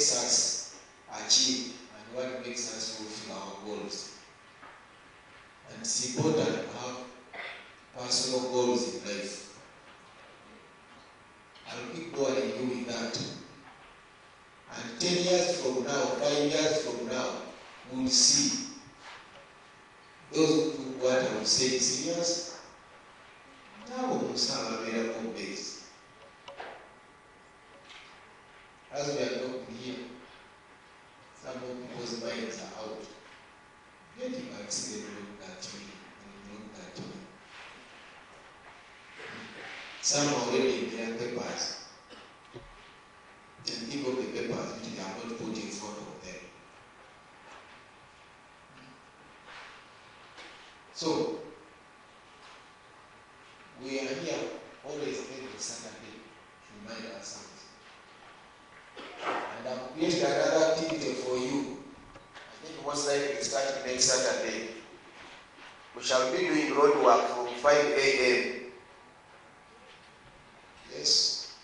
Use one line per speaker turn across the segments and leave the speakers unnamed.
makes us achieve and what makes us fulfill our goals. And it's important to have personal goals in life. I'll keep going you with that. And 10 years from now, 5 years from now, we'll see those who took what I would say serious. Now we will have a miracle base. As we are talking here, some of people's minds are out. Getting vaccinated look at me and look at me. Some are already in their papers. And think of the papers which they are not put in front of them. So, we are here always every Saturday to remind ourselves. And I've created another activity for you. I think most likely starting next Saturday. We shall be doing road work from 5 a.m. Yes.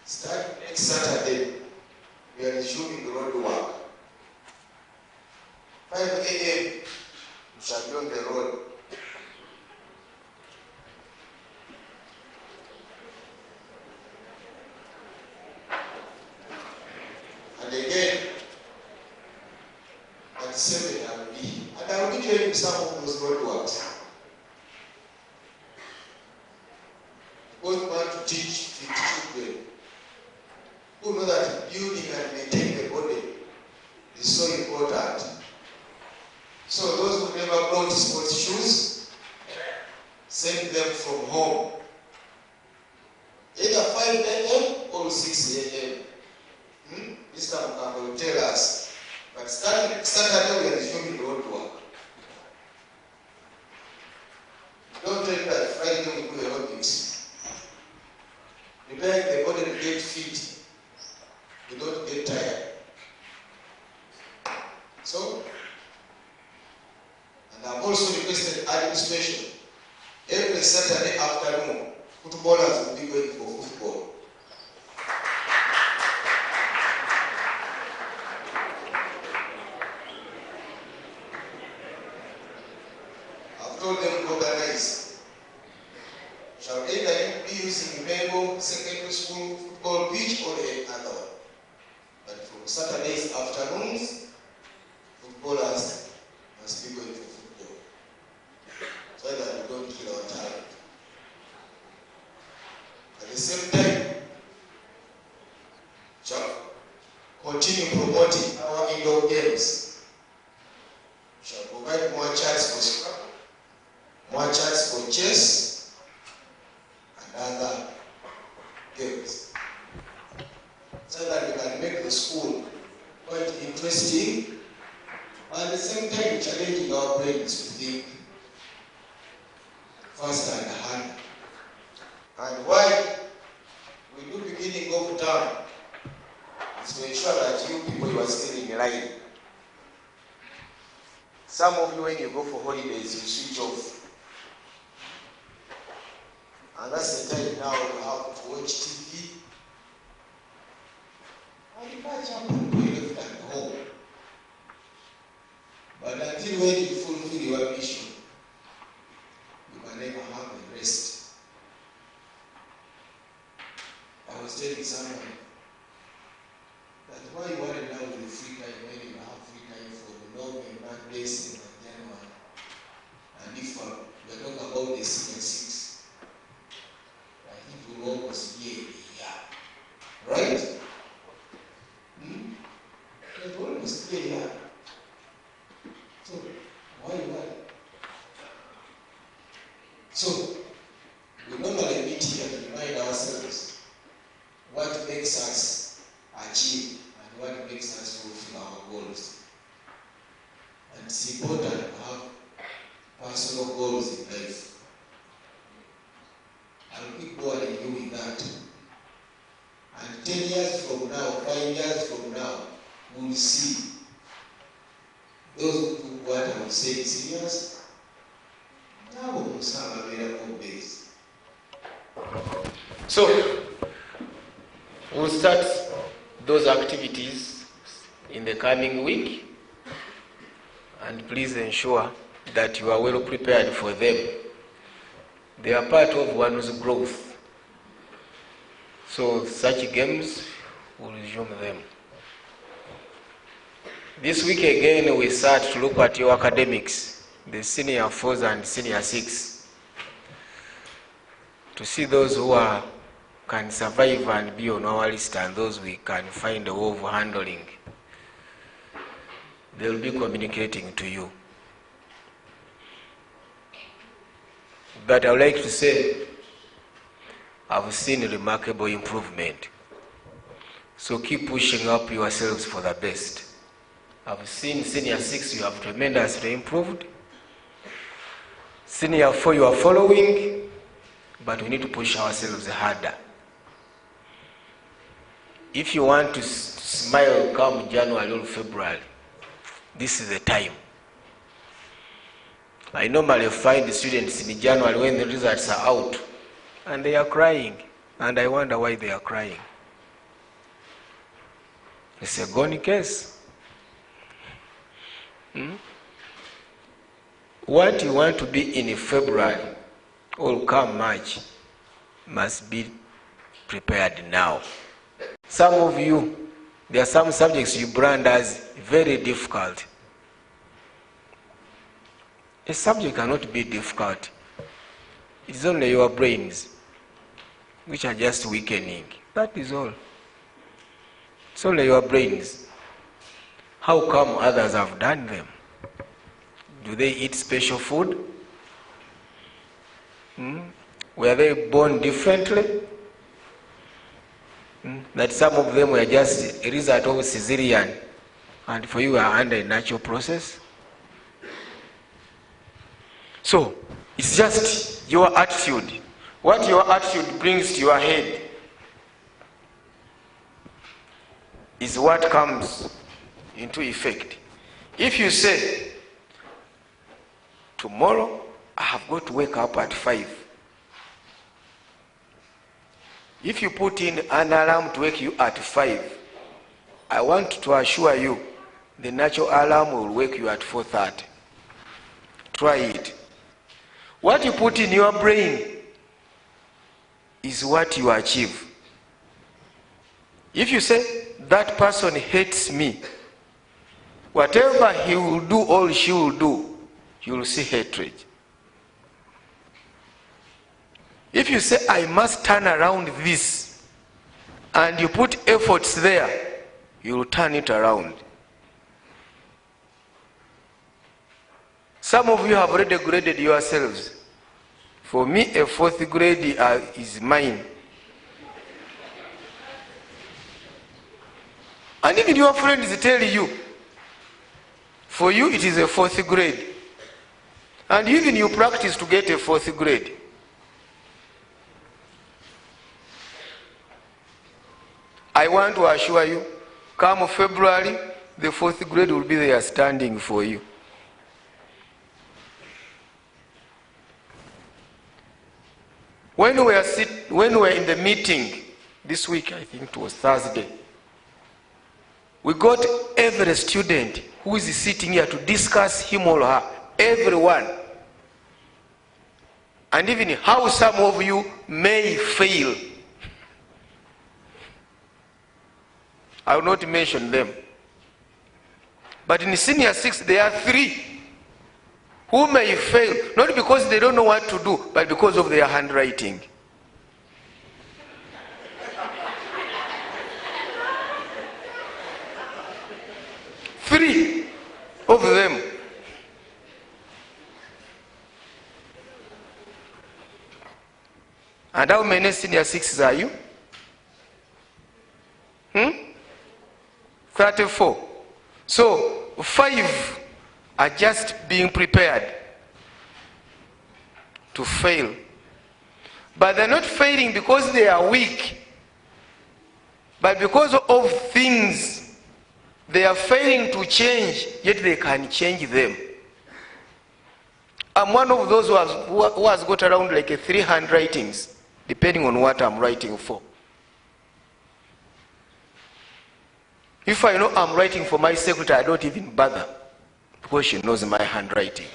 Starting next Saturday, we are resuming road work. 5 a.m. we shall be on the road. And again, at 7 I will be. And I will be doing some of those road works. Both want to teach the children who know that building and maintaining the body is so important. So those who never brought sports shoes, send them from home. Either 5 a.m. or 6 a.m. This time Campbell will tell us. But starting Saturday we are resuming road work. Don't tell me that Friday we do aerobics. Preparing the body to get fit. We don't get tired. So, and I've also requested administration. Every Saturday afternoon, footballers will be going for football. I've told them to organize. Shall either be using Gombe secondary school football pitch or another one. But from Saturdays afternoons, footballers must be going for football. So that we don't kill our talent. At the same time, shall continue promoting our indoor games. Shall provide more charts for scrap, more charts for chess, and other games. So that we can make the school quite interesting, and at the same time challenging our brains to think faster and harder. And why we do beginning of term is to ensure that you people you are still in line. Some of you when you go for holidays you switch off. And that's the time now you have to watch TV. And you catch up and do left at home. But until when you fulfill your mission, you can never have a rest. I was telling someone that why you worry now with the free time when you have free time for the long and bad days in January. And if we're talking about the senior six, I think we'll almost be a year. Right? We'll almost be a year. So, why worry? So, we normally meet here to remind ourselves what makes us achieve and what makes us fulfill our goals. And it's important to have personal goals in life. I'll keep going you with that. And 10 years from now, 5 years from now, we'll see those who took what I would say serious. Now we will have a miracle base.
So we'll start those activities in the coming week, and please ensure that you are well prepared for them. They are part of one's growth. So such games, we'll resume them. This week again we start to look at your academics, the senior 4s and senior 6, to see those who can survive and be on our list and those we can find a way of handling. They will be communicating to you. But I would like to say, I've seen remarkable improvement. So keep pushing up yourselves for the best. I've seen senior 6, you have tremendously improved. Senior 4, you are following, but we need to push ourselves harder. If you want to smile come January or February, this is the time. I normally find the students in January when the results are out and they are crying, and I wonder why they are crying. It's a gone case. What you want to be in February or come March must be prepared now. Some of you, there are some subjects you brand as very difficult. A subject cannot be difficult. It is only your brains which are just weakening. That is all. It's only your brains. How come others have done them? Do they eat special food? Were they born differently? That some of them were just a result of cesarean, and for you are under a natural process? So, it's just your attitude. What your attitude brings to your head is what comes into effect. If you say, tomorrow I have got to wake up at 5. If you put in an alarm to wake you at 5, I want to assure you the natural alarm will wake you at 4:30. Try it. What you put in your brain is what you achieve. If you say, that person hates me, whatever he will do or she will do, you will see hatred. If you say, I must turn around this, and you put efforts there, you will turn it around. Some of you have already graded yourselves. For me, a 4th grade is mine. And even your friends tell you, for you it is a 4th grade. And even you practice to get a 4th grade. I want to assure you, come February, the 4th grade will be there standing for you. When we were in the meeting this week, I think it was Thursday, we got every student who is sitting here to discuss him or her, everyone. And even how some of you may fail. I will not mention them. But in senior 6, there are 3 who may fail, not because they don't know what to do, but because of their handwriting. Three of them. And how many senior 6s are you? 34. So 5 are just being prepared to fail. But they're not failing because they are weak, but because of things they are failing to change, yet they can change them. I'm one of those who has got around like 3 handwritings. depending on what I'm writing for. If I know I'm writing for my secretary, I don't even bother, because she knows my handwriting.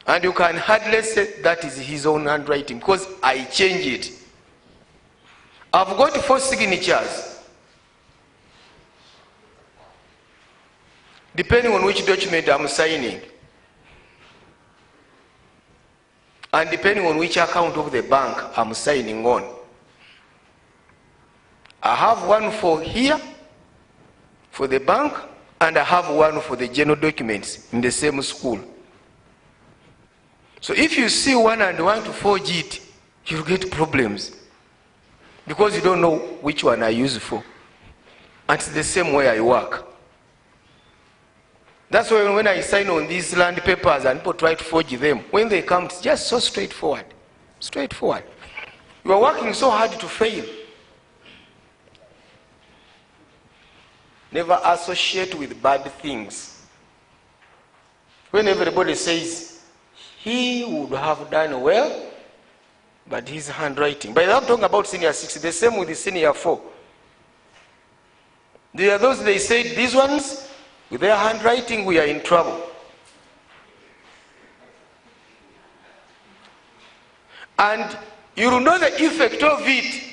And you can hardly say that is his own handwriting, because I change it. I've got 4 signatures, depending on which document I'm signing, and depending on which account of the bank I'm signing on. I have one for here, for the bank, and I have one for the general documents in the same school. So if you see one and want to forge it, you'll get problems, because you don't know which one I use for. And it's the same way I work. That's why when I sign on these land papers and people try to forge them, when they come, it's just so straightforward. Straightforward. You are working so hard to fail. Never associate with bad things. When everybody says he would have done well, but his handwriting. But I'm talking about senior 6, the same with the senior 4. There are those, they say, these ones, with their handwriting, we are in trouble. And you will know the effect of it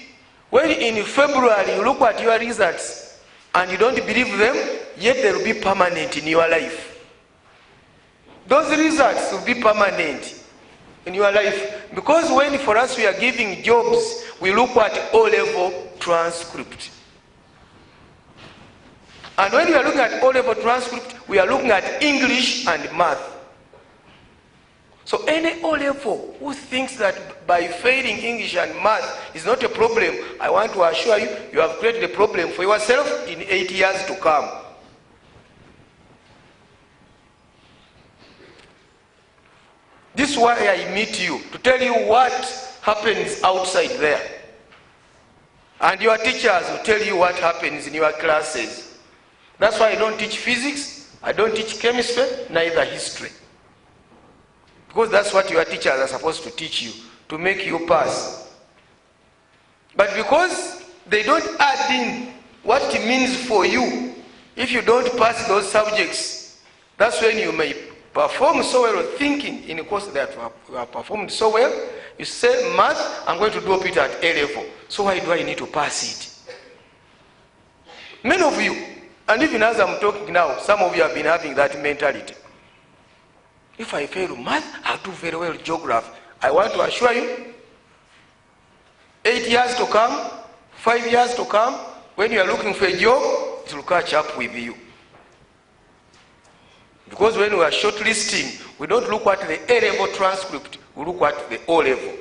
when in February you look at your results and you don't believe them, yet they will be permanent in your life. Those results will be permanent in your life. Because when for us we are giving jobs, we look at O-level transcript. And when we are looking at O-level transcript, we are looking at English and math. So any O-level who thinks that by failing English and math is not a problem, I want to assure you, you have created a problem for yourself in 8 years to come. This is why I meet you, to tell you what happens outside there. And your teachers will tell you what happens in your classes. That's why I don't teach physics, I don't teach chemistry, neither history. Because that's what your teachers are supposed to teach you, to make you pass. But because they don't add in what it means for you, if you don't pass those subjects, that's when you may perform so well thinking in a course that you have performed so well. You say, math, I'm going to drop it at A level. So why do I need to pass it? Many of you, and even as I'm talking now, some of you have been having that mentality. If I fail math, I'll do very well geography. I want to assure you, 8 years to come, 5 years to come, when you are looking for a job, it will catch up with you. Because when we are shortlisting, we don't look at the A-level transcript, we look at the O-level.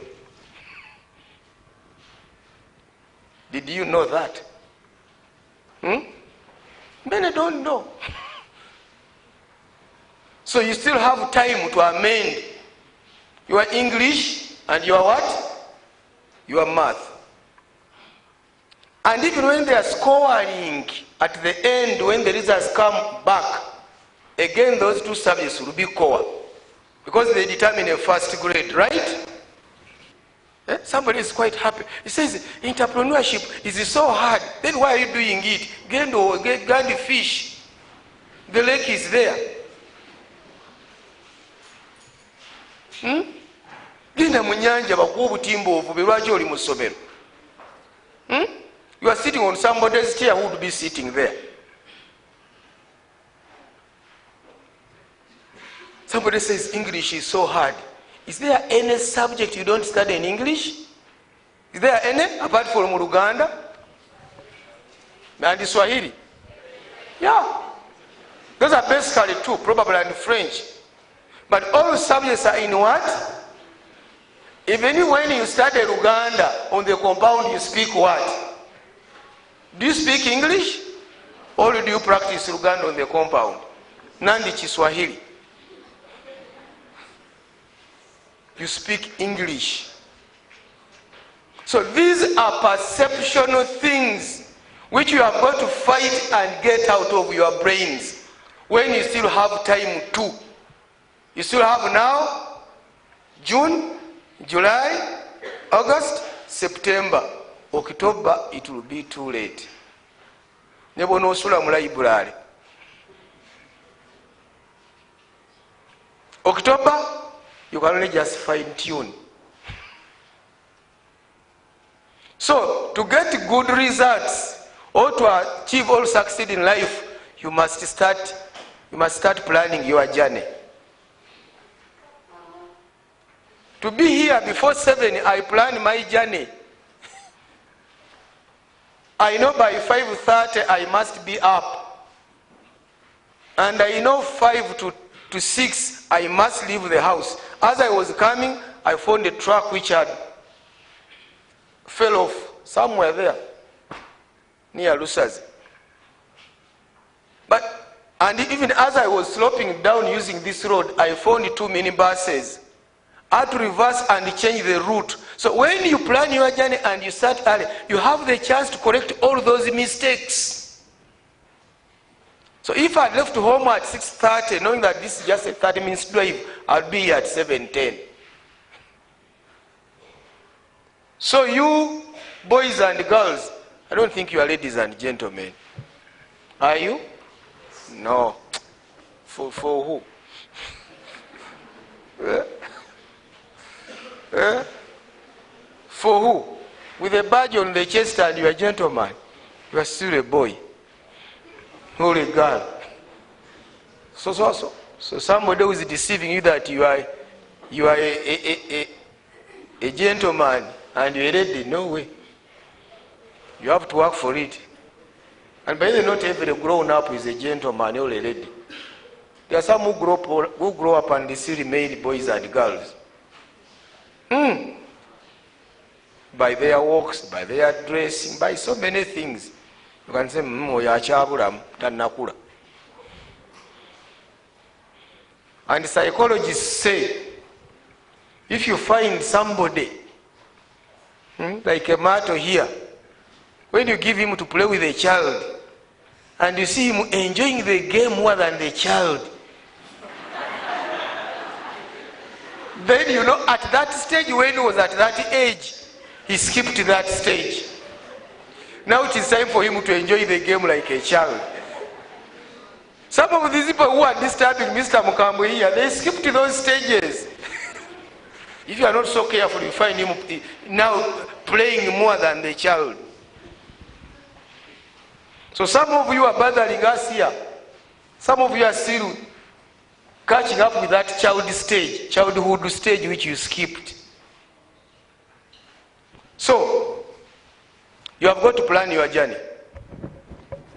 Did you know that? Many don't know. So you still have time to amend your English and your what? Your math. And even when they are scoring at the end, when the results come back, again those 2 subjects will be core. Because they determine a first grade, right? Somebody is quite happy. He says, entrepreneurship is so hard. Then why are you doing it? Get the fish. The lake is there. Genda mu nyanja bakuwa obutimba ovube lwaki oli mu ssomero. You are sitting on somebody's chair who would be sitting there. Somebody says English is so hard. Is there any subject you don't study in English? Is there any apart from Luganda and Swahili? Yeah. Those are basically 2, probably, and French. But all subjects are in what? Even when you study Luganda, on the compound you speak what? Do you speak English? Or do you practice Luganda on the compound? Nandi Kiswahili. You speak English. So these are perceptual things which you have got to fight and get out of your brains when you still have time to. You still have now June, July, August, September, October, it will be too late. Nebo no sula mu library. October, you can only just fine tune. So, to get good results or to achieve or succeed in life, you must start planning your journey. To be here before 7, I plan my journey. I know by 5:30 I must be up. And I know 5 to 6 I must leave the house. As I was coming, I found a truck which had fell off somewhere there near Lusazi. And even as I was sloping down using this road, I found 2 minibuses. I had to reverse and change the route. So when you plan your journey and you start early, you have the chance to correct all those mistakes. So if I left home at 6:30, knowing that this is just a 30 minutes drive, I'll be here at 7:10. So you boys and girls, I don't think you are ladies and gentlemen. Are you? No. For who? For who? With a badge on the chest and you are a gentleman, you are still a boy or a girl. So somebody who is deceiving you that you are a gentleman and you are a lady, no way. You have to work for it. And by the way, not every grown up is a gentleman or a lady. There are some who grow up and they still remain boys and girls. By their walks, by their dressing, by so many things. You can say, tanakula. And psychologists say, if you find somebody, like a matter here, when you give him to play with a child, and you see him enjoying the game more than the child, then you know at that stage, when he was at that age, he skipped that stage. Now it is time for him to enjoy the game like a child. Some of these people who are disturbing Mr. Mukambwe here, they skipped those stages. If you are not so careful, you find him now playing more than the child. So some of you are bothering us here. Some of you are still catching up with that childhood stage which you skipped. So, you have got to plan your journey.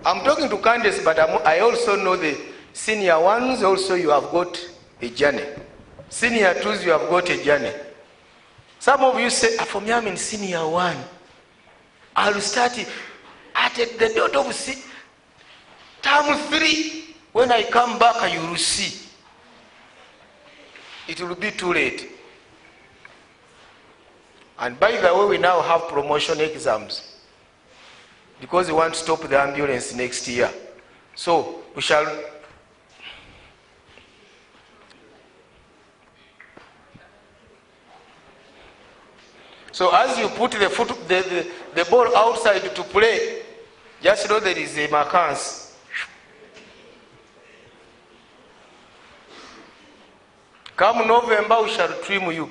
I'm talking to candidates, but I also know the senior ones, also you have got a journey. Senior twos, you have got a journey. Some of you say, for me I'm in senior 1. I'll start at the dot of term 3. When I come back, you will see. It will be too late. And by the way, we now have promotion exams because we want to stop the ambulance next year. So we shall. So as you put the ball outside to play, just know there is a vacance. Come November, we shall trim you.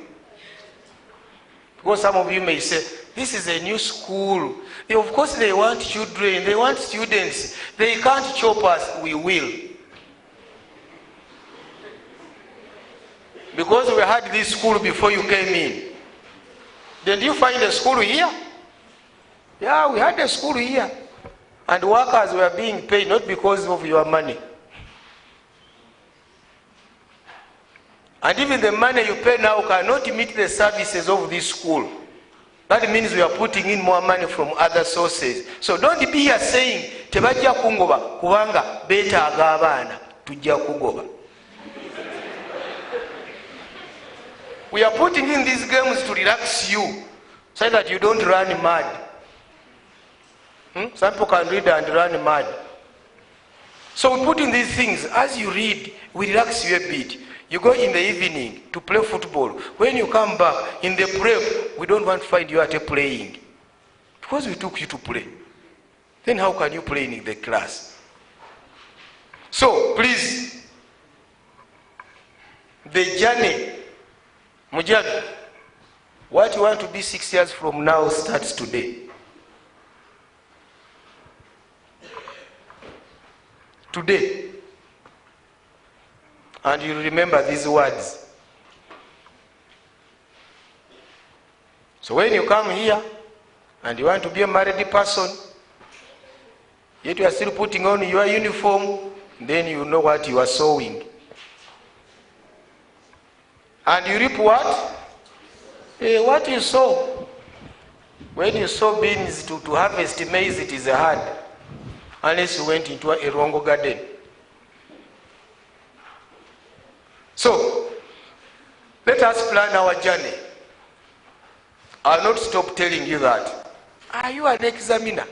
Because some of you may say, this is a new school. Of course they want children, they want students. They can't chop us, we will. Because we had this school before you came in. Did you find a school here? Yeah, we had a school here. And workers were being paid not because of your money. And even the money you pay now cannot meet the services of this school. That means we are putting in more money from other sources. So don't be here saying, tebajja kungoba kubanga betaaga abaana tujja kugoba. We are putting in these games to relax you, so that you don't run mad. Some people can read and run mad. So we put in these things. As you read, we relax you a bit. You go in the evening to play football. When you come back in the prep, we don't want to find you at a playing. Because we took you to play. Then how can you play in the class? So, please, the journey, Mujani, what you want to be 6 years from now starts today. Today. And you remember these words. So when you come here and you want to be a married person, yet you are still putting on your uniform, then you know what you are sowing. And you reap what? What you sow. When you sow beans to harvest maize, it is hard. Unless you went into a wrong garden. So, let us plan our journey. I'll not stop telling you that. Are you an examiner?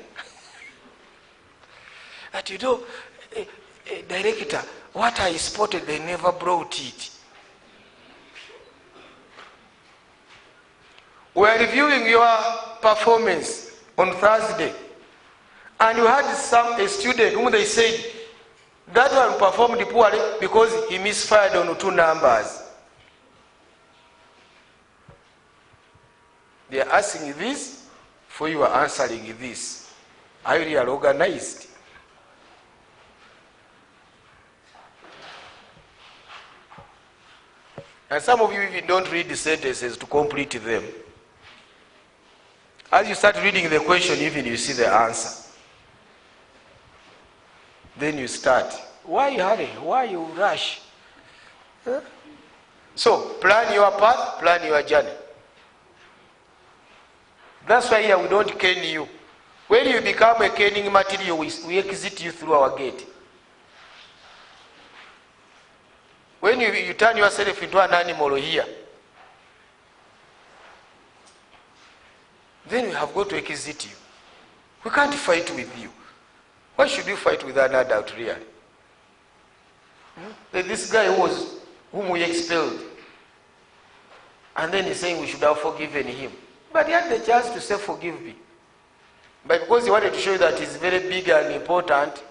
That you know, director, what I spotted, they never brought it. We are reviewing your performance on Thursday, and you had a student whom they said that one performed poorly because he misfired on 2 numbers. They are asking this, for you are answering this. Are you really organized? And some of you even don't read the sentences to complete them. As you start reading the question, even you see the answer. Then you start. Why hurry? Why you rush? Huh? So, plan your path, plan your journey. That's why here we don't cane you. When you become a caning material, we exit you through our gate. When you turn yourself into an animal here, then we have got to exit you. We can't fight with you. Why should you fight with an adult really? This guy whom we expelled, and then he's saying we should have forgiven him. But he had the chance to say forgive me. But because he wanted to show you that he's very big and important,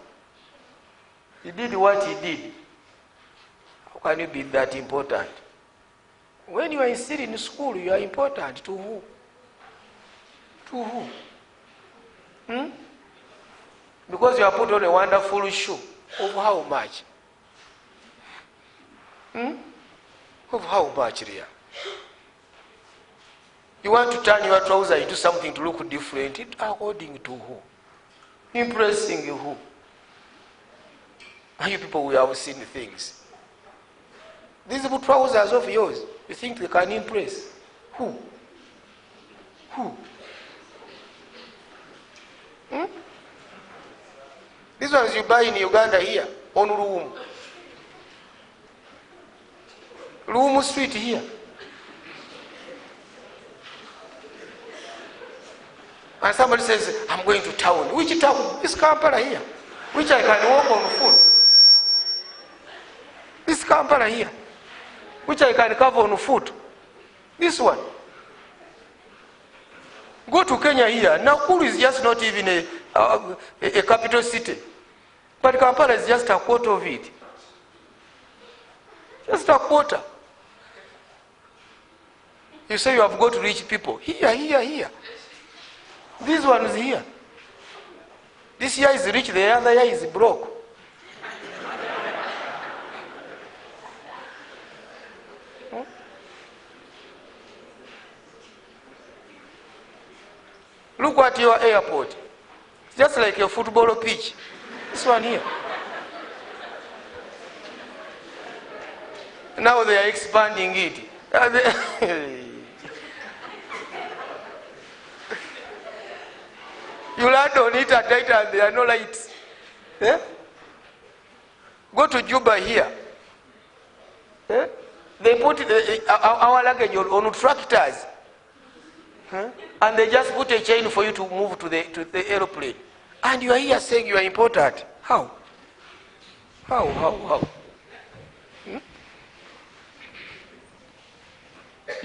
he did what he did. How can you be that important? When you are still in school, you are important to who? To who? Because you are put on a wonderful shoe. Of how much? Of how much, Ria? You want to turn your trouser into something to look different. According to who? Impressing who? And you people, we have seen things. These trousers of yours, you think they can impress? Who? Who? These ones you buy in Uganda here, on Rumu Street here. And somebody says, I'm going to town. Which town? This Kampala here. Which I can walk on foot. This Kampala here. Which I can cover on foot. This one. Go to Kenya here. Nakuru is just not even a capital city. But Kampala is just a quarter of it. Just a quarter. You say you have got rich people. Here. This one is here. This year is rich, the other year is broke. Look at your airport. It's just like a football pitch. This one here. Now they are expanding it. You land on it at night and there are no lights. Go to Juba here. They put our luggage on tractors. And they just put a chain for you to move to the aeroplane. And you are here saying you are important. How?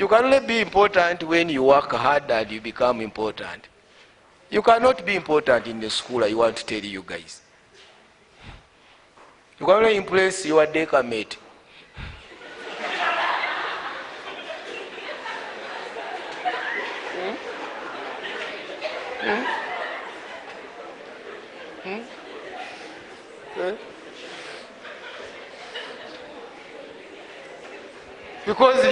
you can only be important when you work hard and you become important. You cannot be important in the school. I want to tell you guys. You can only impress your deca mate. Because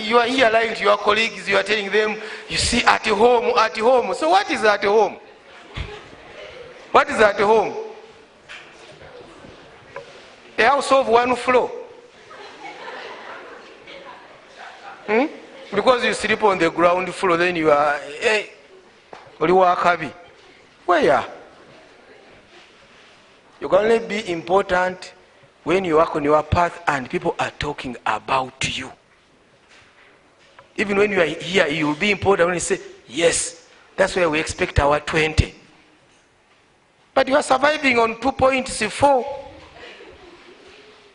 you are here lying to your colleagues, you are telling them, you see, at home, at home. So what is at home? What is at home? A house of one floor. Because you sleep on the ground floor, then you are, hey, where? You can only be important when you work on your path and people are talking about you. Even when you are here, you will be important when you say, yes, that's where we expect our 20. But you are surviving on 2.4.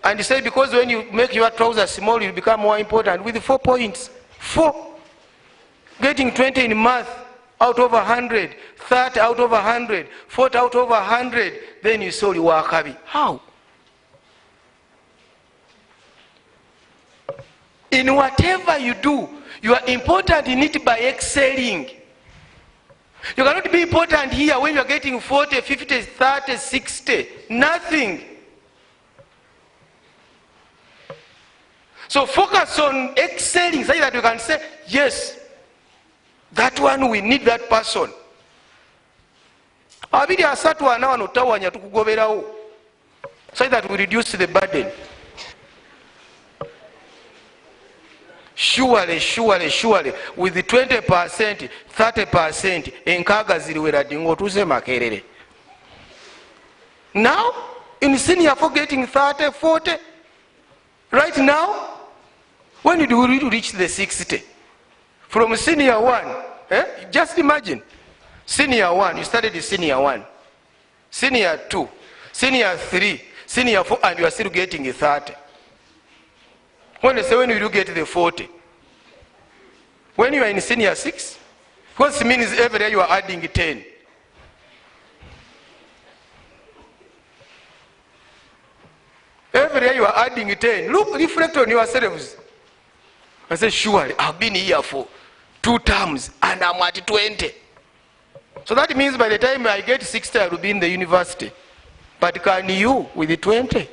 And you say because when you make your trousers small, you become more important with 4 points. 4. Getting 20 in math out of 100, 30 out of 100, 40 out of 100, then you say you are happy. How? In whatever you do, you are important in it by excelling. You cannot be important here when you are getting 40, 50, 30, 60. Nothing. So focus on excelling so that you can say, yes, that one, we need that person. Abiri asatu ana wano tawanya tukugoberawo so that we reduce the burden. Surely, with the 20%, 30%, enkaga ziliwera dingo tuze makerere. Now, in senior for getting 30, 40, right now, when you do reach the 60, from senior 1, just imagine, senior 1, you started the senior 1, senior 2, senior 3, senior 4, and you are still getting the 30. When they say when you do get the 40, when you are in senior 6, because it means every year you are adding 10. Every year you are adding 10. Look, reflect on yourselves. I say, surely I've been here for 2 terms and I'm at 20. So that means by the time I get 60, I will be in the university. But can you with the 20?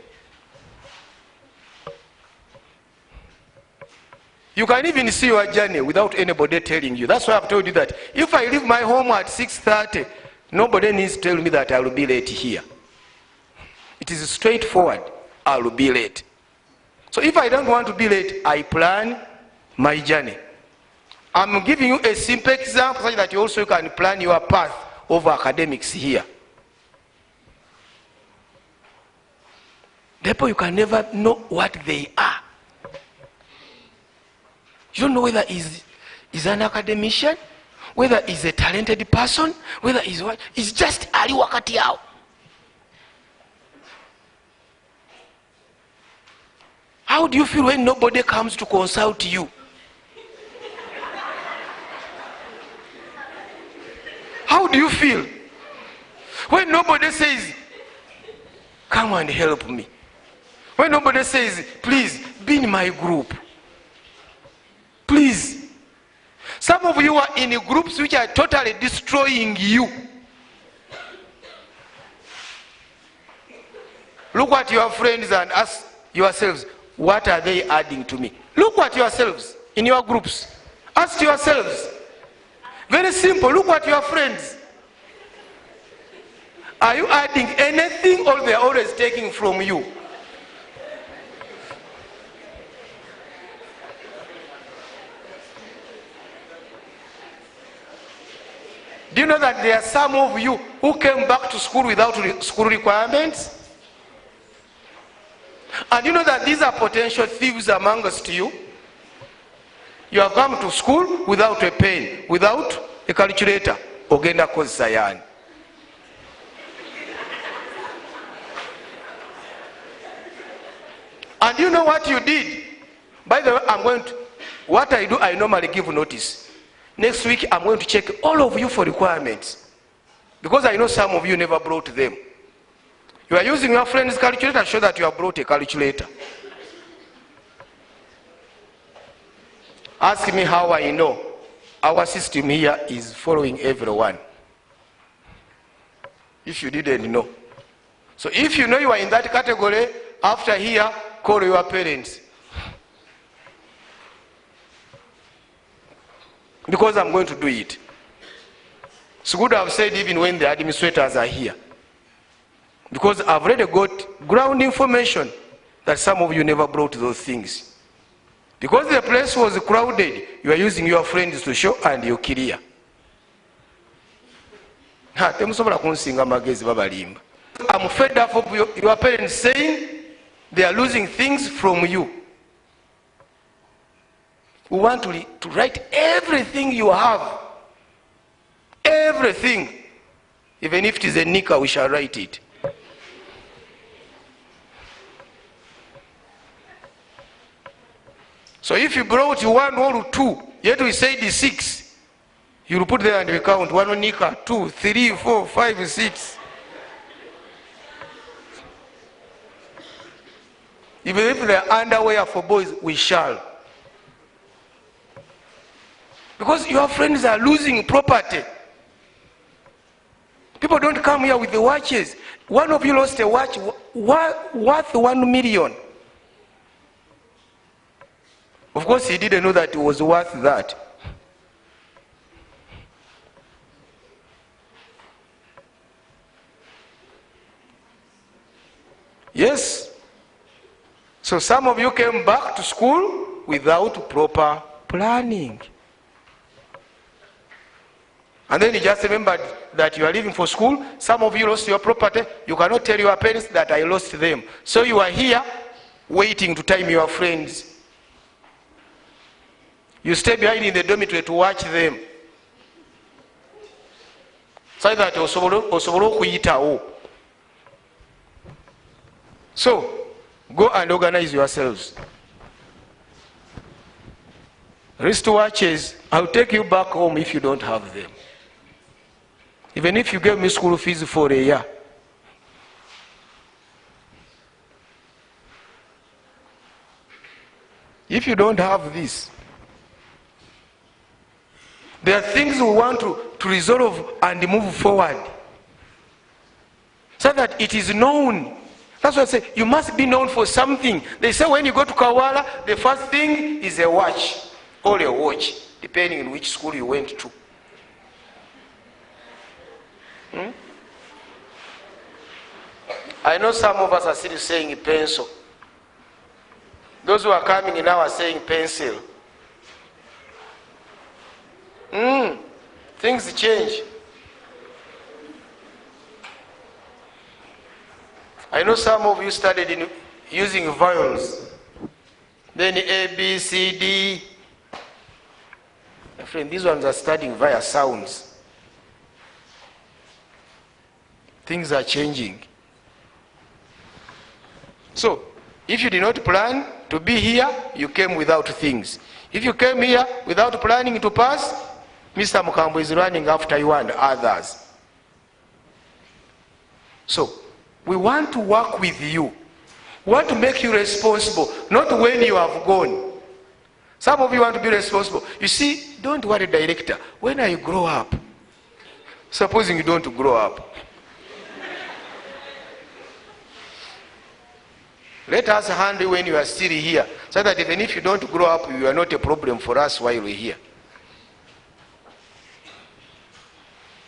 You can even see your journey without anybody telling you. That's why I've told you that if I leave my home at 6:30, nobody needs to tell me that I will be late here. It is straightforward. I will be late. So if I don't want to be late, I plan my journey. I'm giving you a simple example so that you also can plan your path over academics here. Therefore, you can never know what they are. You don't know whether he's an academician, whether he's a talented person, whether he's what. It's just ali wakati yao. How do you feel when nobody comes to consult you? How do you feel when nobody says, come and help me? When nobody says, please be in my group. Please. Some of you are in groups which are totally destroying you. Look at your friends and ask yourselves, what are they adding to me? Look at yourselves in your groups. Ask yourselves. Very simple. Look at your friends. Are you adding anything or they're always taking from you? Do you know that there are some of you who came back to school without school requirements? And you know that these are potential thieves amongst you? You have come to school without a pen, without a calculator. Ogenda kozesa yani. And you know what you did? By the way, what I do, I normally give notice. Next week, I'm going to check all of you for requirements. Because I know some of you never brought them. You are using your friend's calculator to show that you have brought a calculator. Ask me how I know. Our system here is following everyone. If you didn't know. So if you know you are in that category, after here, call your parents. Because I'm going to do it. It's good I've said even when the administrators are here. Because I've already got ground information that some of you never brought those things. Because the place was crowded, you are using your friends to show and you clear. I'm fed up of your parents saying they are losing things from you. We want to write everything you have. Everything. Even if it is a nika, we shall write it. So if you brought 1 or 2, yet we say the 6, you will put there and we count 1 nika, 2, 3, 4, 5, 6. Even if they are underwear for boys, we shall. Because your friends are losing property. People don't come here with the watches. One of you lost a watch worth 1 million. Of course, he didn't know that it was worth that. Yes. So some of you came back to school without proper planning. And then you just remembered that you are leaving for school. Some of you lost your property. You cannot tell your parents that I lost them. So you are here waiting to time your friends. You stay behind in the dormitory to watch them. So that osobola okuyitawo. So go and organize yourselves. Wristwatches, I'll take you back home if you don't have them. Even if you gave me school fees for a year. If you don't have this, there are things we want to resolve and move forward. So that it is known. That's why I say you must be known for something. They say when you go to Kawaala, the first thing is a watch or a watch, depending on which school you went to. I know some of us are still saying pencil. Those who are coming now are saying pencil. Things change. I know some of you started in using vowels. Then A, B, C, D. My friend, these ones are studying via sounds. Things are changing. So, if you did not plan to be here, you came without things. If you came here without planning to pass, Mr. Mukambo is running after you and others. So, we want to work with you. We want to make you responsible, not when you have gone. Some of you want to be responsible. You see, don't worry, director. When I grow up, supposing you don't grow up, let us handle when you are still here, so that even if you don't grow up, you are not a problem for us while we're here.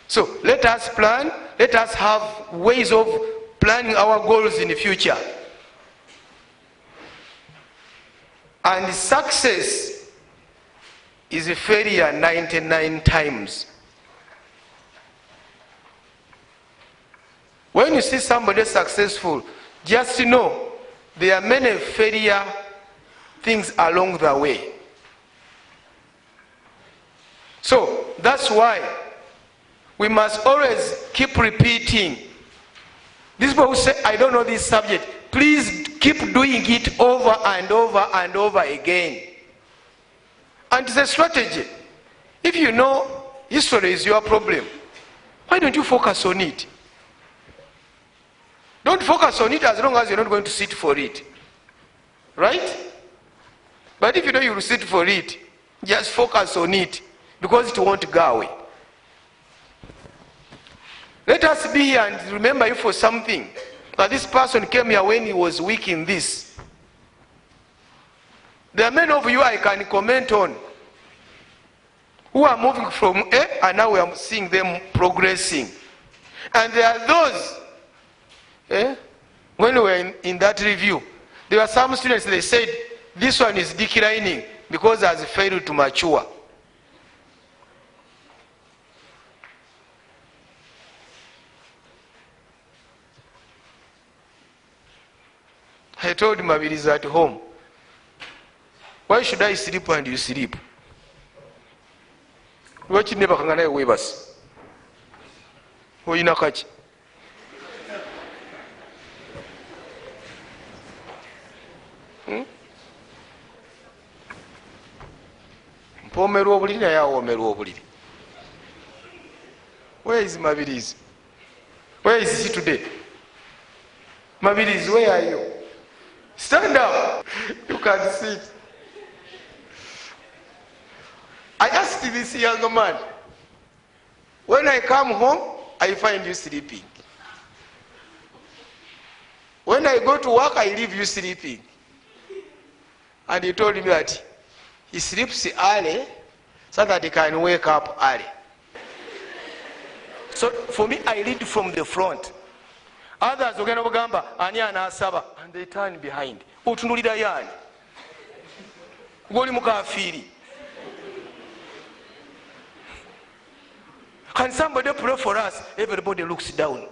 So let us plan, let us have ways of planning our goals in the future. And success is a failure 99 times. When you see somebody successful, just know there are many failure things along the way. So that's why we must always keep repeating. These people who say, I don't know this subject, please keep doing it over and over and over again. And it's a strategy. If you know history is your problem, why don't you focus on it? Don't focus on it as long as you're not going to sit for it. Right? But if you know you will sit for it, just focus on it, because it won't go away. Let us be here and remember you for something. That this person came here when he was weak in this. There are many of you I can comment on who are moving from A and now we are seeing them progressing. And there are those, when we were in that review, there were some students, they said, this one is declining because has failed to mature. I told Mabiri's at home, why should I sleep and you sleep? Lwaki nebakanga naye weebase? Oyina kaki? Mpoomerwa obuliri naye awoomerwa obuliri. Where is Mabiri's? Where is he today? Mabiri's, where are you? Stand up. You can sit. I asked this young man, when I come home, I find you sleeping. When I go to work, I leave you sleeping. And he told me that he sleeps early so that he can wake up early. So for me, I read from the front. Others ogenda bugamba ani anaasaba, and they turn behind. Otunulira yani? Gwoli mukafiiri. Can somebody pray for us? Everybody looks down.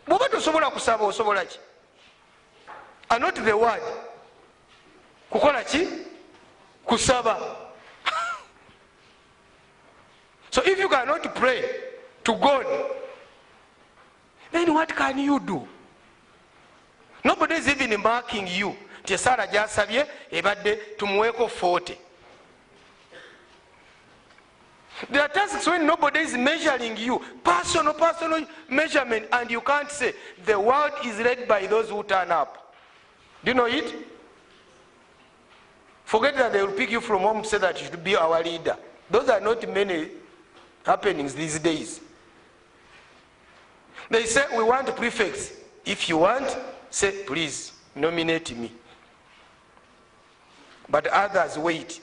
Bwoba tosobola kusaba osobola ki? And not the word. Kukola ki? Kusaba. So if you cannot pray to God, then what can you do? Nobody is even marking you. Nti Sarah jasabye ebadde tumuweko 40. There are tasks when nobody is measuring you. Personal measurement, and you can't say the world is led by those who turn up. Do you know it? Forget that they will pick you from home to say that you should be our leader. Those are not many happenings these days. They say we want prefects. If you want, say please nominate me. But others wait.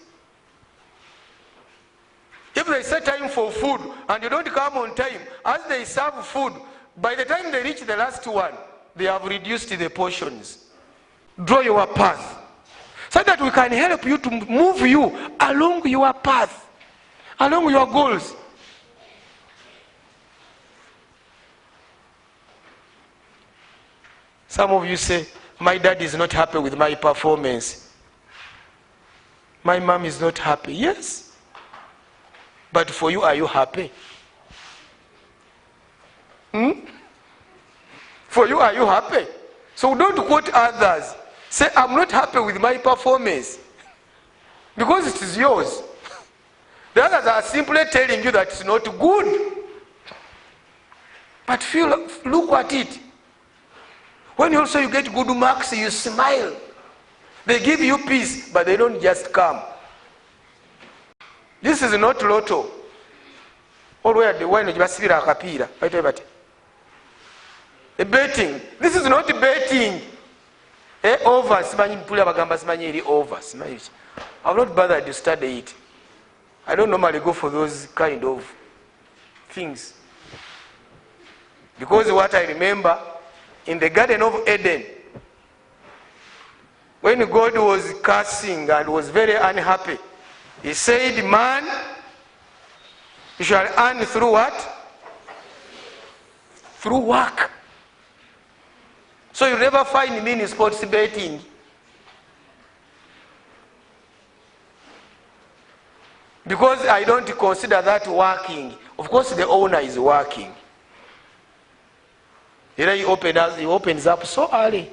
If they set time for food and you don't come on time, as they serve food, by the time they reach the last one, they have reduced the portions. Draw your path so that we can help you to move you along your path, along your goals. Some of you say, my dad is not happy with my performance. My mom is not happy. Yes. But for you, are you happy? For you, are you happy? So don't quote others. Say, I'm not happy with my performance. Because it is yours. The others are simply telling you that it's not good. But look at it. When you also get good marks, you smile. They give you peace, but they don't just come. This is not lotto. Alwhere the wine basibira akapiira. Bate. A betting. This is not betting. Over. Simanyi mpula bagamba simanyi eri over. Simanyi. I've not bothered to study it. I don't normally go for those kind of things. Because what I remember, in the Garden of Eden, when God was cursing and was very unhappy, he said, man, you shall earn through what? Through work. So you never find me in sports betting. Because I don't consider that working. Of course the owner is working. He opens up so early.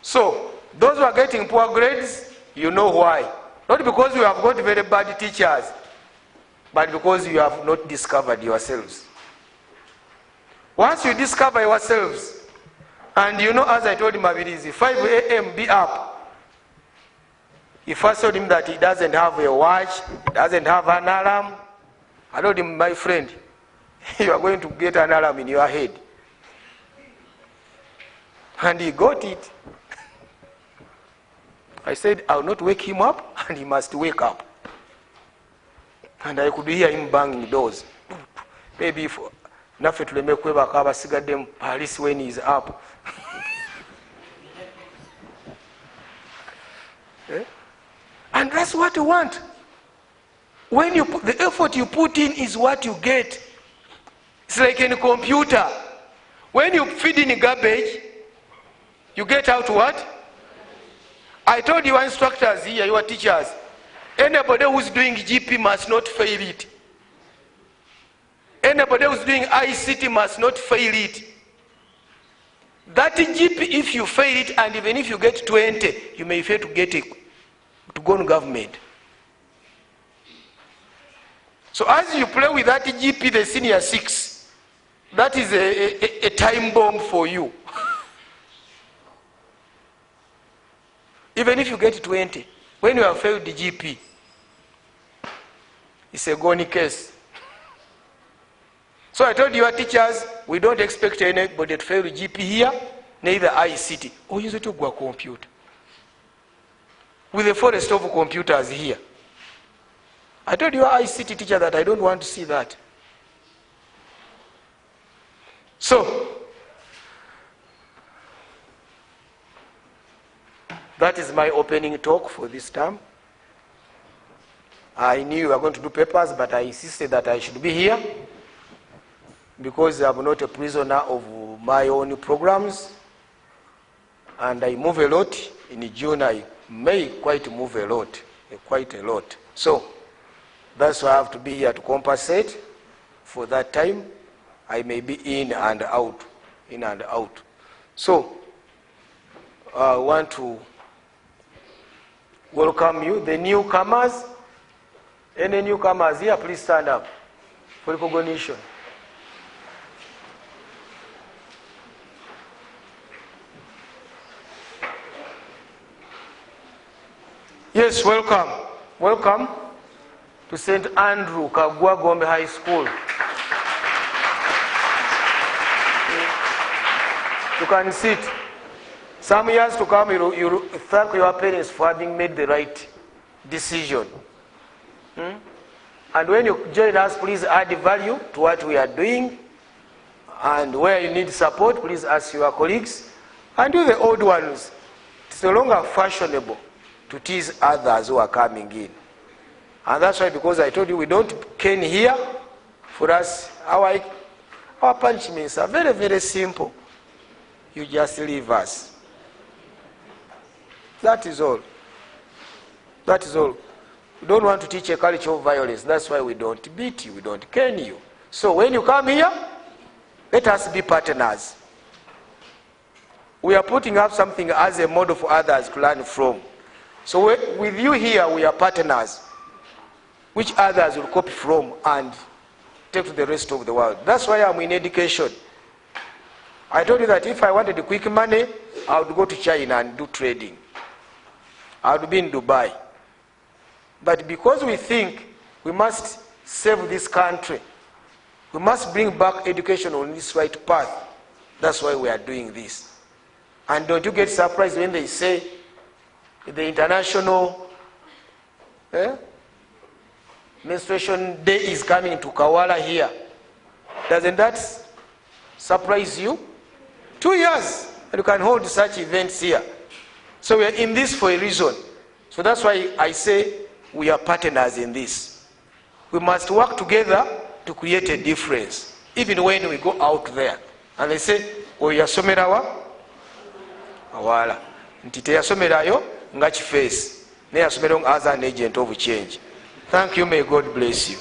So, Those who are getting poor grades, you know why. Not because you have got very bad teachers, but because you have not discovered yourselves. Once you discover yourselves, and you know, as I told him, Mabirizi, 5 a.m. be up. He first told him that he doesn't have a watch, doesn't have an alarm. I told him, my friend, you are going to get an alarm in your head. And he got it. I said, I will not wake him up, and he must wake up. And I could hear him banging doors. Maybe if naffe tuleme kwebaka abasigadde police when he is up. And that's what you want. When you put, the effort you put in is what you get. It's like in a computer. When you feed in garbage, you get out what? I told your instructors here, your teachers, anybody who's doing GP must not fail it. Anybody who's doing ICT must not fail it. That GP, if you fail it, and even if you get 20, you may fail to get it, to go on government. So as you play with that GP, the senior 6, that is a time bomb for you. Even if you get 20, when you have failed the GP, it's a gone case. So I told your teachers, we don't expect anybody to fail the GP here, neither ICT. Or use it to go computer. With a forest of computers here. I told your ICT teacher that I don't want to see that. So, that is my opening talk for this term. I knew you were going to do papers, but I insisted that I should be here because I'm not a prisoner of my own programs, and I move a lot. In June, I may quite move a lot, quite a lot. So that's why I have to be here to compensate for that time. I may be in and out, in and out. So I want to welcome you, the newcomers. Any newcomers here, please stand up for recognition. Yes, welcome. Welcome to St. Andrew, Kawaala, Gombe High School. You can sit. Some years to come, you thank your parents for having made the right decision. And when you join us, please add value to what we are doing. And where you need support, please ask your colleagues. And do the old ones. It's no longer fashionable to tease others who are coming in. And that's why, because I told you we don't cane here. For us, our punishments are very, very simple. You just leave us. That is all. That is all. We don't want to teach a culture of violence. That's why we don't beat you, we don't cane you. So when you come here, let us be partners. We are putting up something as a model for others to learn from. So with you here, we are partners, which others will copy from and take to the rest of the world. That's why I'm in education. I told you that if I wanted quick money, I would go to China and do trading. I would be in Dubai. But because we think we must save this country, we must bring back education on this right path. That's why we are doing this. And don't you get surprised when they say the International Menstruation Day is coming to Kawaala here? Doesn't that surprise you? 2 years, and you can hold such events here. So we are in this for a reason. So that's why I say we are partners in this. We must work together to create a difference, even when we go out there. And they say, oyo yasomerawa Kawaala. Nti teyasomerayo nga Kifeesi. Naye yasomerayo as an agent of change. Thank you, may God bless you.